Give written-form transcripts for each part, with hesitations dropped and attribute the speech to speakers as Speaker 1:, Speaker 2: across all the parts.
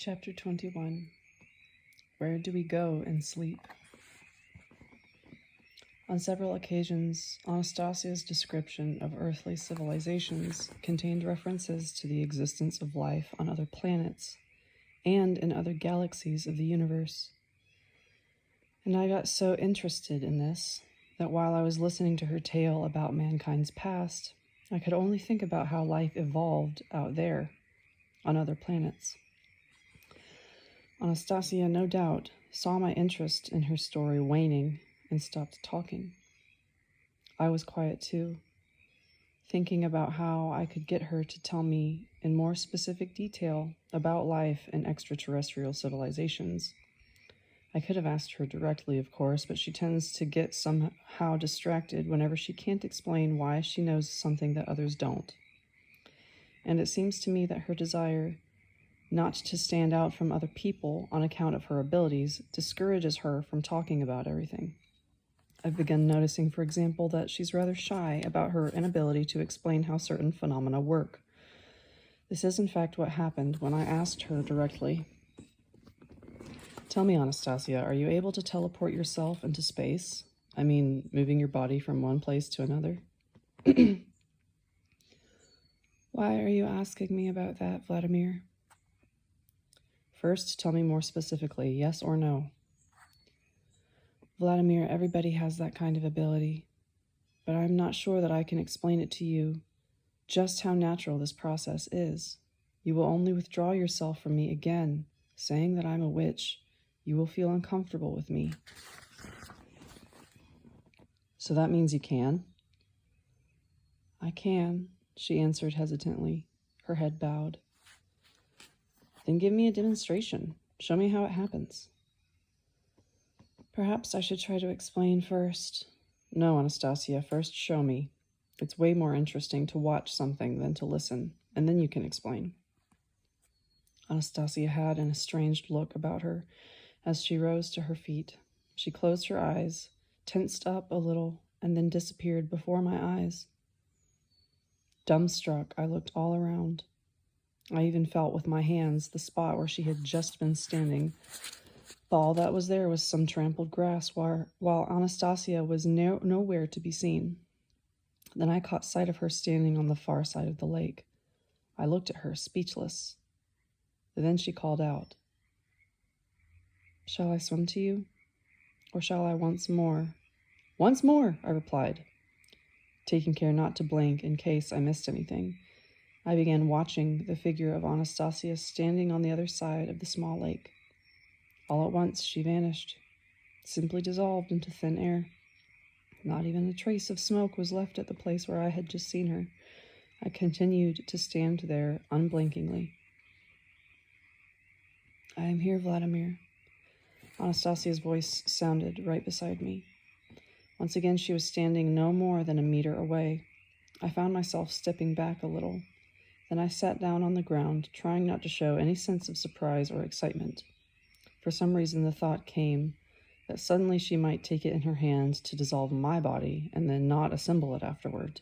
Speaker 1: Chapter 21. Where do we go in sleep? On several occasions, Anastasia's description of earthly civilizations contained references to the existence of life on other planets and in other galaxies of the universe. And I got so interested in this that while I was listening to her tale about mankind's past, I could only think about how life evolved out there on other planets. Anastasia, no doubt, saw my interest in her story waning and stopped talking. I was quiet too, thinking about how I could get her to tell me in more specific detail about life in extraterrestrial civilizations. I could have asked her directly, of course, but she tends to get somehow distracted whenever she can't explain why she knows something that others don't. And it seems to me that her desire not to stand out from other people on account of her abilities discourages her from talking about everything. I've begun noticing, for example, that she's rather shy about her inability to explain how certain phenomena work. This is, in fact, what happened when I asked her directly. Tell me, Anastasia, are you able to teleport yourself into space? I mean, moving your body from one place to another? Why are you asking me about that, Vladimir? First, tell me more specifically, yes or no. Vladimir, everybody has that kind of ability, but I'm not sure that I can explain it to you just how natural this process is. You will only withdraw yourself from me again, saying that I'm a witch. You will feel uncomfortable with me. So that means you can? I can, she answered hesitantly, her head bowed. Then give me a demonstration. Show me how it happens. Perhaps I should try to explain first. No, Anastasia, first show me. It's way more interesting to watch something than to listen, and then you can explain. Anastasia had an estranged look about her as she rose to her feet. She closed her eyes, tensed up a little, and then disappeared before my eyes. Dumbstruck, I looked all around. I even felt with my hands the spot where she had just been standing. All that was there was some trampled grass, while Anastasia was nowhere to be seen. Then I caught sight of her standing on the far side of the lake. I looked at her, speechless. Then she called out, "Shall I swim to you? Or shall I once more?" "Once more," I replied, taking care not to blink in case I missed anything. I began watching the figure of Anastasia standing on the other side of the small lake. All at once she vanished, simply dissolved into thin air. Not even a trace of smoke was left at the place where I had just seen her. I continued to stand there unblinkingly. I am here, Vladimir. Anastasia's voice sounded right beside me. Once again she was standing no more than a meter away. I found myself stepping back a little. Then I sat down on the ground, trying not to show any sense of surprise or excitement. For some reason, the thought came that suddenly she might take it in her hands to dissolve my body and then not assemble it afterward.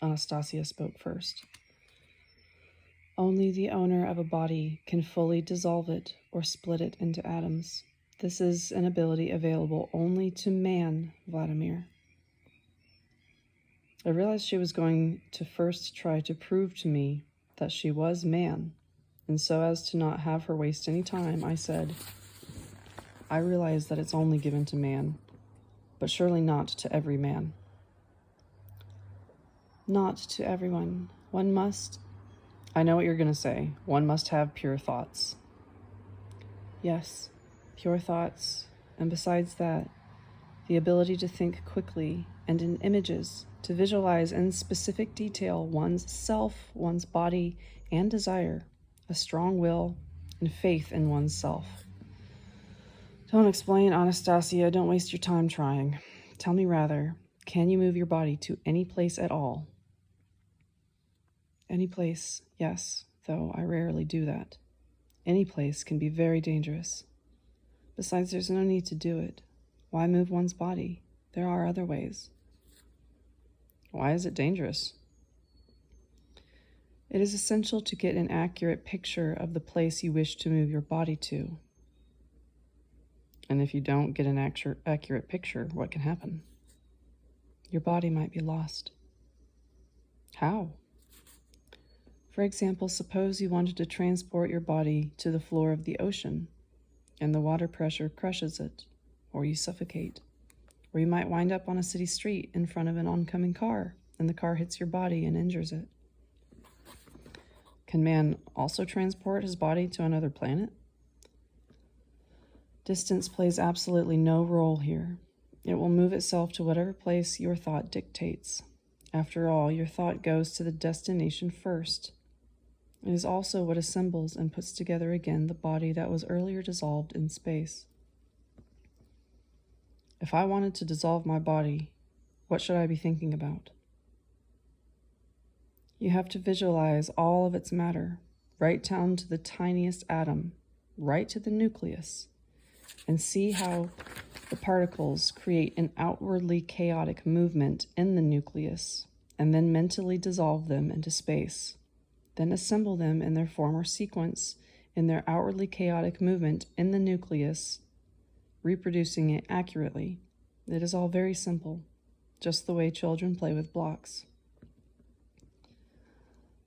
Speaker 1: Anastasia spoke first. Only the owner of a body can fully dissolve it or split it into atoms. This is an ability available only to man, Vladimir. I realized she was going to first try to prove to me that she was man, and so as to not have her waste any time, I said, I realize that it's only given to man, but surely not to every man. Not to everyone. One must... I know what you're going to say. One must have pure thoughts. Yes, pure thoughts, and besides that, the ability to think quickly and in images, to visualize in specific detail one's self, one's body, and desire, a strong will, and faith in one's self. Don't explain, Anastasia. Don't waste your time trying. Tell me rather, can you move your body to any place at all? Any place, yes, though I rarely do that. Any place can be very dangerous. Besides, there's no need to do it. Why move one's body? There are other ways. Why is it dangerous? It is essential to get an accurate picture of the place you wish to move your body to. And if you don't get an accurate picture, what can happen? Your body might be lost. How? For example, suppose you wanted to transport your body to the floor of the ocean, and the water pressure crushes it, or you suffocate. Or you might wind up on a city street in front of an oncoming car, and the car hits your body and injures it. Can man also transport his body to another planet? Distance plays absolutely no role here. It will move itself to whatever place your thought dictates. After all, your thought goes to the destination first. It is also what assembles and puts together again the body that was earlier dissolved in space. If I wanted to dissolve my body, what should I be thinking about? You have to visualize all of its matter, right down to the tiniest atom, right to the nucleus, and see how the particles create an outwardly chaotic movement in the nucleus, and then mentally dissolve them into space. Then assemble them in their former sequence in their outwardly chaotic movement in the nucleus, reproducing it accurately. It is all very simple, just the way children play with blocks.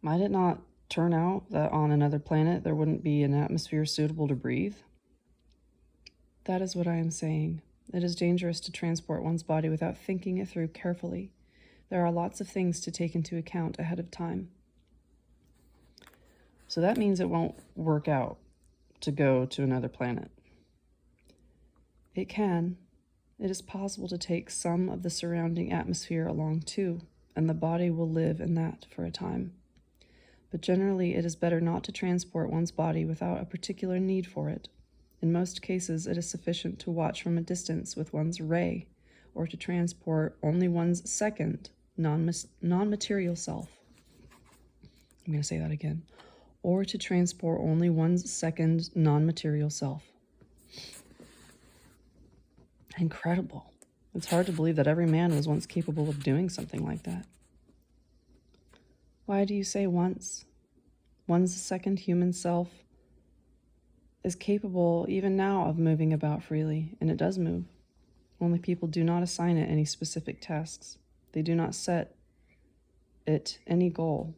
Speaker 1: Might it not turn out that on another planet there wouldn't be an atmosphere suitable to breathe? That is what I am saying. It is dangerous to transport one's body without thinking it through carefully. There are lots of things to take into account ahead of time. So that means it won't work out to go to another planet. It can. It is possible to take some of the surrounding atmosphere along too, and the body will live in that for a time. But generally, it is better not to transport one's body without a particular need for it. In most cases, it is sufficient to watch from a distance with one's ray, or to transport only one's second non-material self. I'm going to say that again. Or to transport only one's second non-material self. Incredible. It's hard to believe that every man was once capable of doing something like that. Why do you say once? One's second human self is capable even now of moving about freely, and it does move. Only people do not assign it any specific tasks. They do not set it any goal.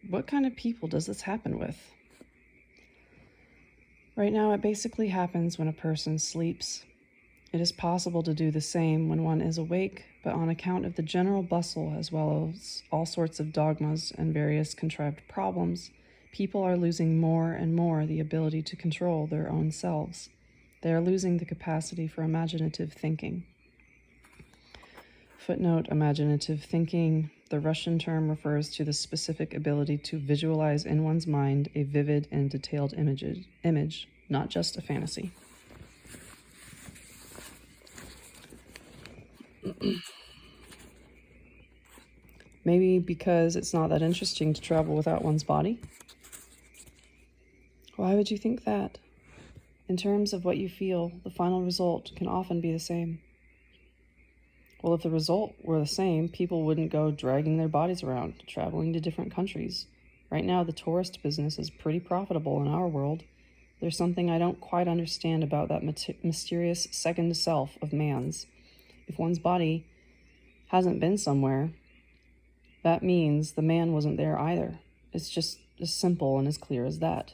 Speaker 1: What kind of people does this happen with? Right now, it basically happens when a person sleeps. It is possible to do the same when one is awake, but on account of the general bustle as well as all sorts of dogmas and various contrived problems, people are losing more and more the ability to control their own selves. They are losing the capacity for imaginative thinking. Footnote: imaginative thinking. The Russian term refers to the specific ability to visualize in one's mind a vivid and detailed image, not just a fantasy. Maybe because it's not that interesting to travel without one's body? Why would you think that? In terms of what you feel, the final result can often be the same. Well, if the result were the same, people wouldn't go dragging their bodies around, traveling to different countries. Right now, the tourist business is pretty profitable in our world. There's something I don't quite understand about that mysterious second self of man's. If one's body hasn't been somewhere, that means the man wasn't there either. It's just as simple and as clear as that.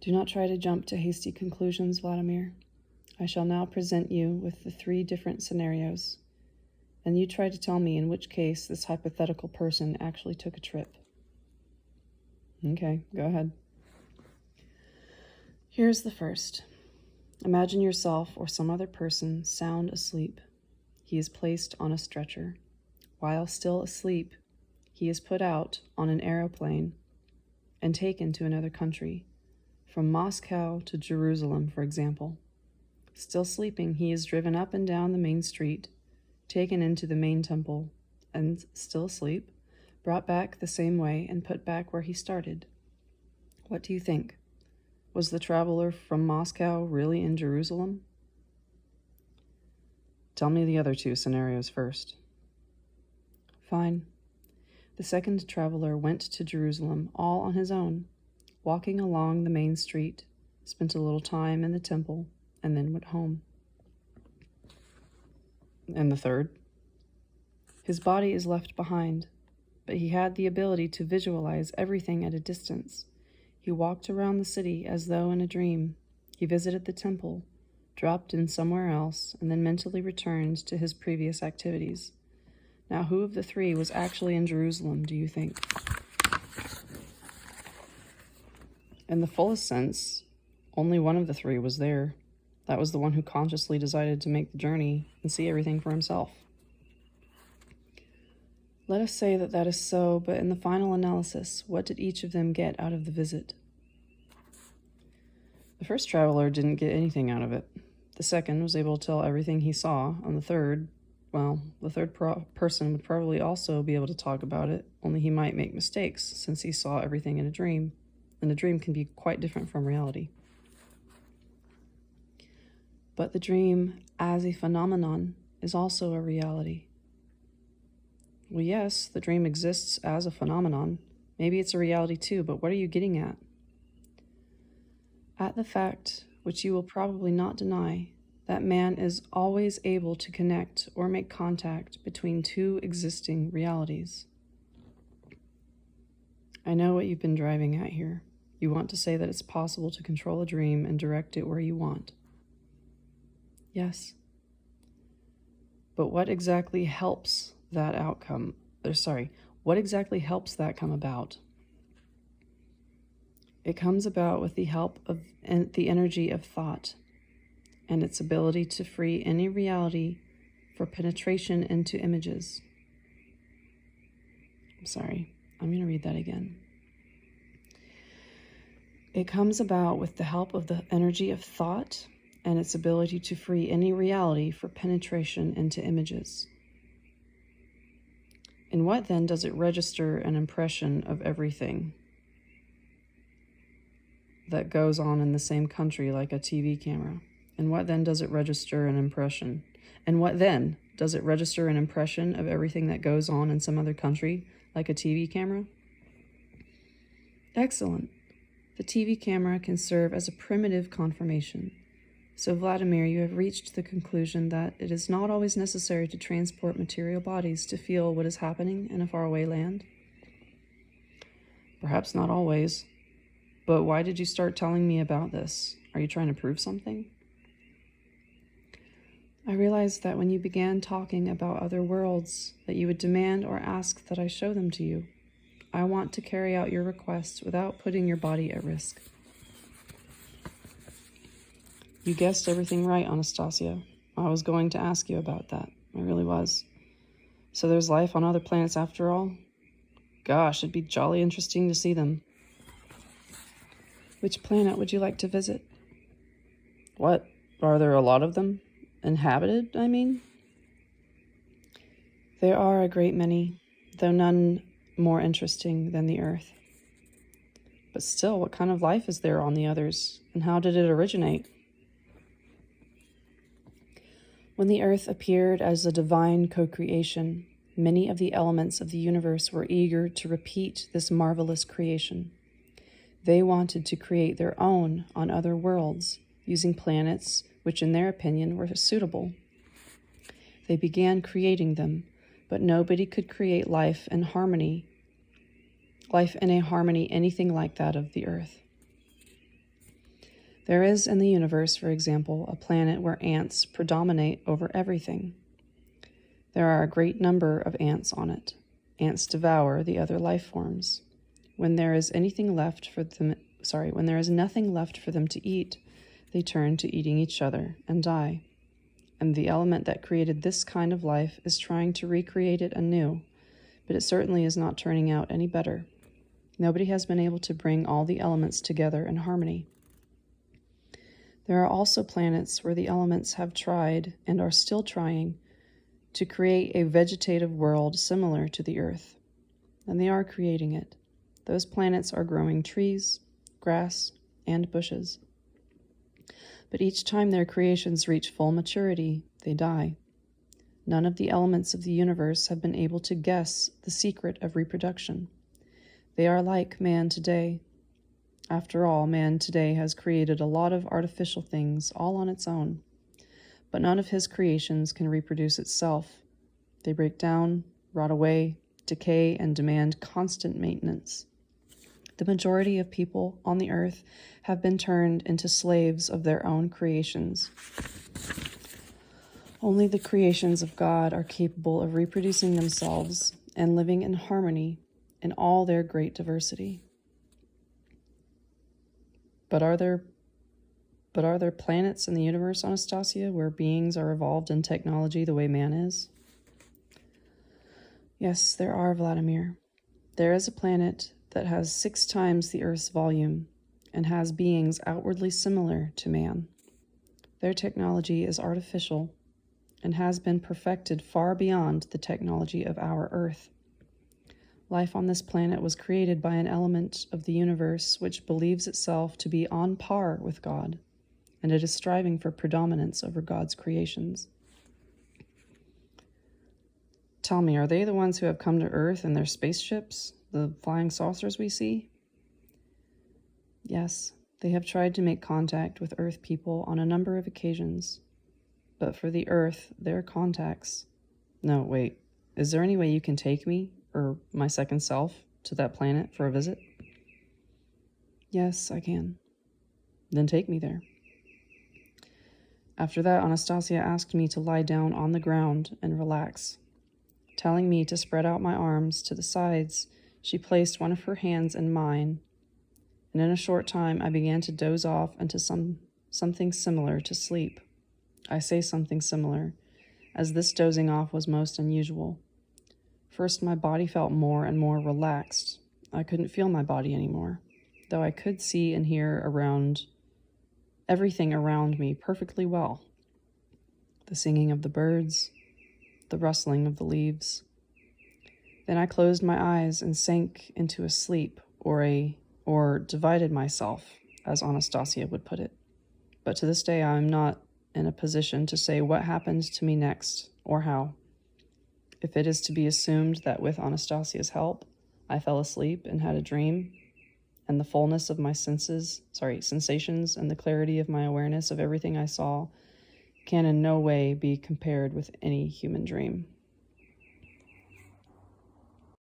Speaker 1: Do not try to jump to hasty conclusions, Vladimir. I shall now present you with the 3 different scenarios, and you try to tell me in which case this hypothetical person actually took a trip. Okay, go ahead. Here's the first. Imagine yourself or some other person sound asleep. He is placed on a stretcher. While still asleep, he is put out on an aeroplane and taken to another country, from Moscow to Jerusalem, for example. Still sleeping, he is driven up and down the main street, taken into the main temple, and still asleep, brought back the same way and put back where he started. What do you think? Was the traveler from Moscow really in Jerusalem? Tell me the other 2 scenarios first. Fine. The second traveler went to Jerusalem all on his own, walking along the main street, spent a little time in the temple, and then went home. And the third? His body is left behind, but he had the ability to visualize everything at a distance. He walked around the city as though in a dream. He visited the temple, dropped in somewhere else, and then mentally returned to his previous activities. Now, who of the three was actually in Jerusalem, do you think? In the fullest sense, only one of the three was there. That was the one who consciously decided to make the journey and see everything for himself. Let us say that that is so, but in the final analysis, what did each of them get out of the visit? The first traveler didn't get anything out of it. The second was able to tell everything he saw, and the third person would probably also be able to talk about it, only he might make mistakes since he saw everything in a dream, and a dream can be quite different from reality. But the dream, as a phenomenon, is also a reality. Well, yes, the dream exists as a phenomenon. Maybe it's a reality too, but what are you getting at? At the fact, which you will probably not deny, that man is always able to connect or make contact between two existing realities. I know what you've been driving at here. You want to say that it's possible to control a dream and direct it where you want. Yes. But what exactly helps that outcome? What exactly helps that come about? It comes about with the help of the energy of thought and its ability to free any reality for penetration into images. I'm going to read that again. It comes about with the help of the energy of thought and its ability to free any reality for penetration into images. In what then does it register an impression of everything that goes on in the same country like a TV camera? And what then does it register an impression? And what then does it register an impression of everything that goes on in some other country like a TV camera? Excellent. The TV camera can serve as a primitive confirmation. So, Vladimir, you have reached the conclusion that it is not always necessary to transport material bodies to feel what is happening in a faraway land? Perhaps not always. But why did you start telling me about this? Are you trying to prove something? I realized that when you began talking about other worlds, that you would demand or ask that I show them to you. I want to carry out your request without putting your body at risk. You guessed everything right, Anastasia. I was going to ask you about that. I really was. So there's life on other planets after all? Gosh, it'd be jolly interesting to see them. Which planet would you like to visit? What? Are there a lot of them? Inhabited, I mean? There are a great many, though none more interesting than the Earth. But still, what kind of life is there on the others, and how did it originate? When the Earth appeared as a divine co-creation, many of the elements of the universe were eager to repeat this marvelous creation. They wanted to create their own on other worlds, using planets which in their opinion were suitable. They began creating them, but nobody could create life in a harmony anything like that of the Earth. There is in the universe, for example, a planet where ants predominate over everything. There are a great number of ants on it. Ants devour the other life forms. When there is nothing left for them to eat, they turn to eating each other and die. And the element that created this kind of life is trying to recreate it anew, but it certainly is not turning out any better. Nobody has been able to bring all the elements together in harmony. There are also planets where the elements have tried, and are still trying, to create a vegetative world similar to the Earth. And they are creating it. Those planets are growing trees, grass, and bushes. But each time their creations reach full maturity, they die. None of the elements of the universe have been able to guess the secret of reproduction. They are like man today. After all, man today has created a lot of artificial things all on its own, but none of his creations can reproduce itself. They break down, rot away, decay, and demand constant maintenance. The majority of people on the earth have been turned into slaves of their own creations. Only the creations of God are capable of reproducing themselves and living in harmony in all their great diversity. But are there planets in the universe, Anastasia, where beings are evolved in technology the way man is? Yes, there are, Vladimir. There is a planet that has 6 times the Earth's volume and has beings outwardly similar to man. Their technology is artificial and has been perfected far beyond the technology of our Earth. Life on this planet was created by an element of the universe which believes itself to be on par with God, and it is striving for predominance over God's creations. Tell me, are they the ones who have come to Earth in their spaceships, the flying saucers we see? Yes, they have tried to make contact with Earth people on a number of occasions, but for the Earth, their contacts... No, wait, is there any way you can take me, or my second self, to that planet for a visit? Yes, I can. Then take me there. After that, Anastasia asked me to lie down on the ground and relax. Telling me to spread out my arms to the sides, she placed one of her hands in mine, and in a short time I began to doze off into something similar to sleep. I say something similar, as this dozing off was most unusual. First, my body felt more and more relaxed. I couldn't feel my body anymore, though I could see and hear everything around me perfectly well. The singing of the birds, the rustling of the leaves. Then I closed my eyes and sank into a sleep, or divided myself, as Anastasia would put it. But to this day, I am not in a position to say what happened to me next, or how. If it is to be assumed that with Anastasia's help, I fell asleep and had a dream, and the fullness of my sensations and the clarity of my awareness of everything I saw can in no way be compared with any human dream.